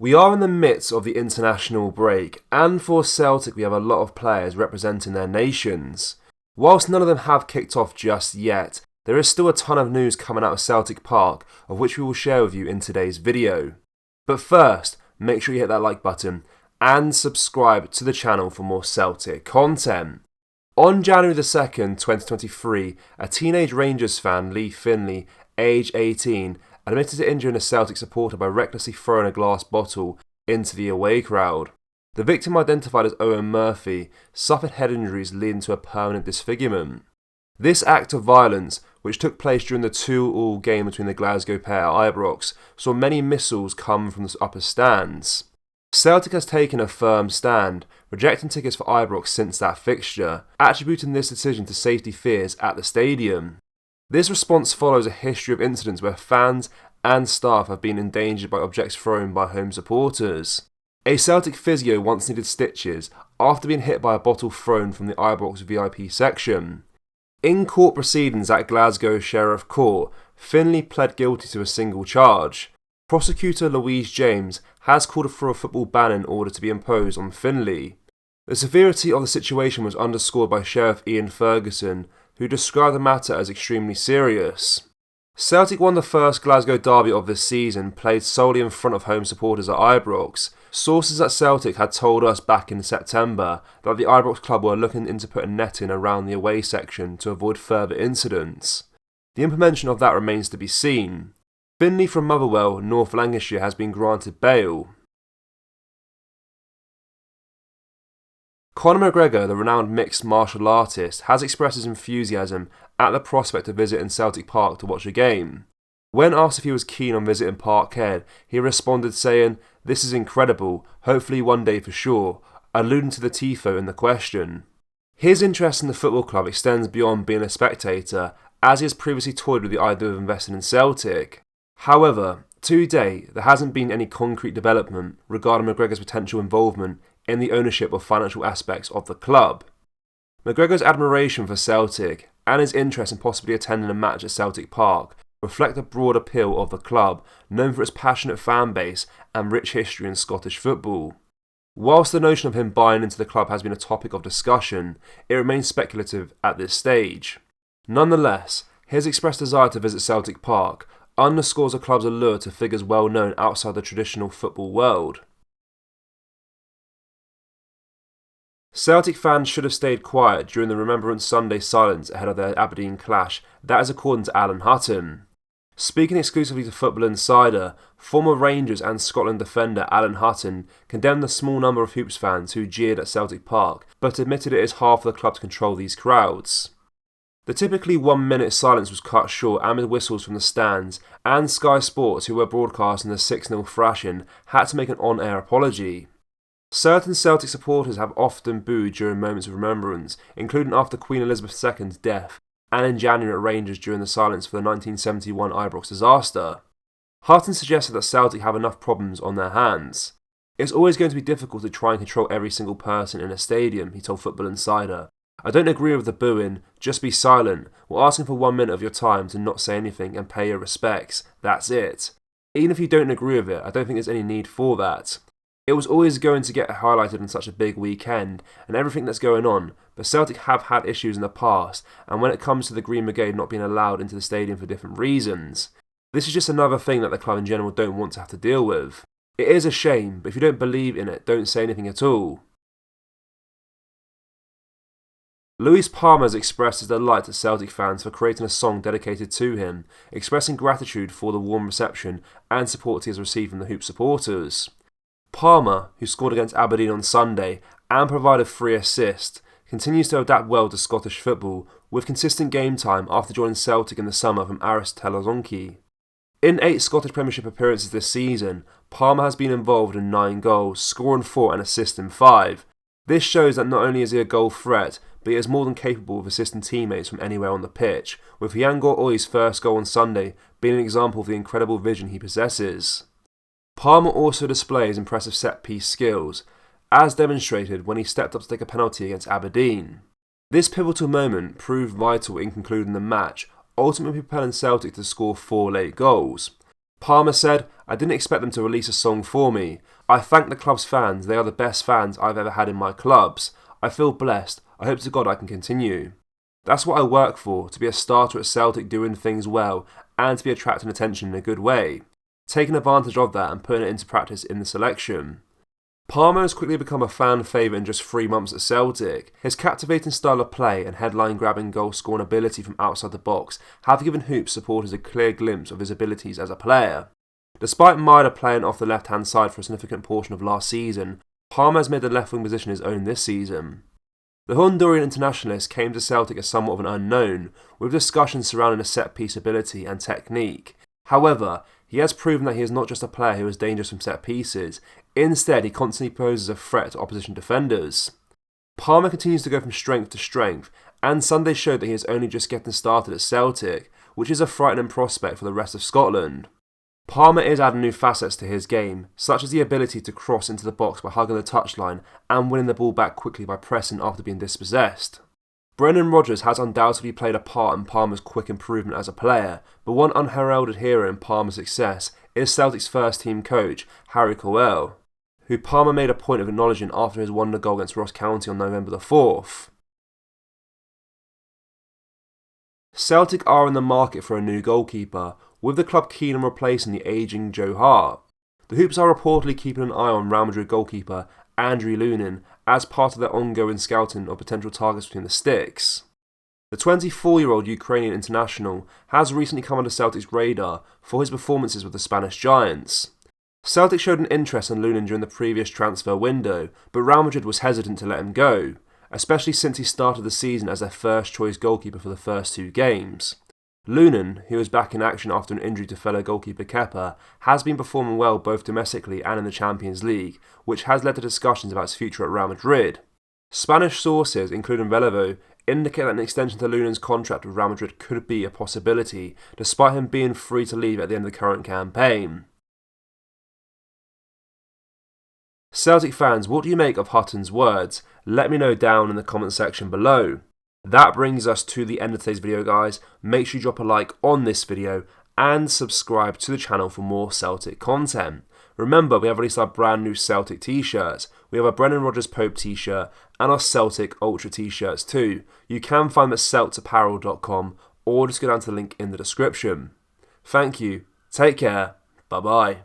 We are in the midst of the international break, and for Celtic we have a lot of players representing their nations. Whilst none of them have kicked off just yet, there is still a ton of news coming out of Celtic Park, of which we will share with you in today's video. But first, make sure you hit that like button and subscribe to the channel for more Celtic content. On January the 2nd, 2023, a teenage Rangers fan, Lee Finley, age 18, admitted to injuring a Celtic supporter by recklessly throwing a glass bottle into the away crowd. The victim, identified as Owen Murphy, suffered head injuries leading to a permanent disfigurement. This act of violence, which took place during the 2-2 game between the Glasgow pair at Ibrox, saw many missiles come from the upper stands. Celtic has taken a firm stand, rejecting tickets for Ibrox since that fixture, attributing this decision to safety fears at the stadium. This response follows a history of incidents where fans and staff have been endangered by objects thrown by home supporters. A Celtic physio once needed stitches after being hit by a bottle thrown from the Ibrox VIP section. In court proceedings at Glasgow Sheriff Court, Finley pled guilty to a single charge. Prosecutor Louise James has called for a football ban in order to be imposed on Finley. The severity of the situation was underscored by Sheriff Ian Ferguson, who described the matter as extremely serious. Celtic won the first Glasgow derby of this season, played solely in front of home supporters at Ibrox. Sources at Celtic had told us back in September that the Ibrox club were looking into putting netting around the away section to avoid further incidents. The implementation of that remains to be seen. Finley from Motherwell, North Lancashire, has been granted bail. Conor McGregor, the renowned mixed martial artist, has expressed his enthusiasm at the prospect of visiting Celtic Park to watch a game. When asked if he was keen on visiting Parkhead, he responded saying, "This is incredible, hopefully one day for sure," alluding to the tifo in the question. His interest in the football club extends beyond being a spectator, as he has previously toyed with the idea of investing in Celtic. However, to date, there hasn't been any concrete development regarding McGregor's potential involvement in the ownership of financial aspects of the club. McGregor's admiration for Celtic and his interest in possibly attending a match at Celtic Park reflect the broad appeal of the club, known for its passionate fan base and rich history in Scottish football. Whilst the notion of him buying into the club has been a topic of discussion, it remains speculative at this stage. Nonetheless, his expressed desire to visit Celtic Park underscores the club's allure to figures well known outside the traditional football world. Celtic fans should have stayed quiet during the Remembrance Sunday silence ahead of their Aberdeen clash, that is according to Alan Hutton. Speaking exclusively to Football Insider, former Rangers and Scotland defender Alan Hutton condemned the small number of Hoops fans who jeered at Celtic Park, but admitted it is hard for the club to control these crowds. The typically 1-minute silence was cut short amid whistles from the stands, and Sky Sports, who were broadcasting the 6-0 thrashing, had to make an on-air apology. Certain Celtic supporters have often booed during moments of remembrance, including after Queen Elizabeth II's death and in January at Rangers during the silence for the 1971 Ibrox disaster. Hutton suggested that Celtic have enough problems on their hands. "It's always going to be difficult to try and control every single person in a stadium," he told Football Insider. "I don't agree with the booing, just be silent. We're asking for 1 minute of your time to not say anything and pay your respects. That's it. Even if you don't agree with it, I don't think there's any need for that. It was always going to get highlighted in such a big weekend and everything that's going on, but Celtic have had issues in the past, and when it comes to the Green Brigade not being allowed into the stadium for different reasons, this is just another thing that the club in general don't want to have to deal with. It is a shame, but if you don't believe in it, don't say anything at all." Louis Palmer has expressed his delight to Celtic fans for creating a song dedicated to him, expressing gratitude for the warm reception and support he has received from the Hoop supporters. Palmer, who scored against Aberdeen on Sunday and provided 3 assists, continues to adapt well to Scottish football, with consistent game time after joining Celtic in the summer from Aris Telozonki. In 8 Scottish Premiership appearances this season, Palmer has been involved in 9 goals, scoring 4 and assisting 5. This shows that not only is he a goal threat, but he is more than capable of assisting teammates from anywhere on the pitch, with Yangor Oi's first goal on Sunday being an example of the incredible vision he possesses. Palmer also displays impressive set-piece skills, as demonstrated when he stepped up to take a penalty against Aberdeen. This pivotal moment proved vital in concluding the match, ultimately propelling Celtic to score 4 late goals. Palmer said, "I didn't expect them to release a song for me. I thank the club's fans, they are the best fans I've ever had in my clubs. I feel blessed, I hope to God I can continue. That's what I work for, to be a starter at Celtic doing things well and to be attracting attention in a good way. Taking advantage of that and putting it into practice in the selection." Palmer has quickly become a fan favourite in just 3 months at Celtic. His captivating style of play and headline-grabbing goal-scoring ability from outside the box have given Hoops supporters a clear glimpse of his abilities as a player. Despite Maida playing off the left-hand side for a significant portion of last season, Palmer has made the left-wing position his own this season. The Honduran internationalist came to Celtic as somewhat of an unknown, with discussions surrounding his set-piece ability and technique. However, he has proven that he is not just a player who is dangerous from set pieces. Instead, he constantly poses a threat to opposition defenders. Palmer continues to go from strength to strength, and Sunday showed that he is only just getting started at Celtic, which is a frightening prospect for the rest of Scotland. Palmer is adding new facets to his game, such as the ability to cross into the box by hugging the touchline and winning the ball back quickly by pressing after being dispossessed. Brendan Rodgers has undoubtedly played a part in Palmer's quick improvement as a player, but one unheralded hero in Palmer's success is Celtic's first team coach, Harry Cowell, who Palmer made a point of acknowledging after his wonder goal against Ross County on November the 4th. Celtic are in the market for a new goalkeeper, with the club keen on replacing the ageing Joe Hart. The Hoops are reportedly keeping an eye on Real Madrid goalkeeper Andrew Lunen as part of their ongoing scouting of potential targets between the sticks. The 24-year-old Ukrainian international has recently come under Celtic's radar for his performances with the Spanish Giants. Celtic showed an interest in Lunen during the previous transfer window, but Real Madrid was hesitant to let him go, especially since he started the season as their first-choice goalkeeper for the first 2 games. Lunen, who is back in action after an injury to fellow goalkeeper Kepa, has been performing well both domestically and in the Champions League, which has led to discussions about his future at Real Madrid. Spanish sources, including Relevo, indicate that an extension to Lunen's contract with Real Madrid could be a possibility, despite him being free to leave at the end of the current campaign. Celtic fans, what do you make of Hutton's words? Let me know down in the comment section below. That brings us to the end of today's video, guys. Make sure you drop a like on this video and subscribe to the channel for more Celtic content. Remember, we have released our brand new Celtic t-shirts. We have a Brendan Rodgers Pope t-shirt and our Celtic Ultra t-shirts too. You can find them at celtapparel.com or just go down to the link in the description. Thank you, take care, bye bye.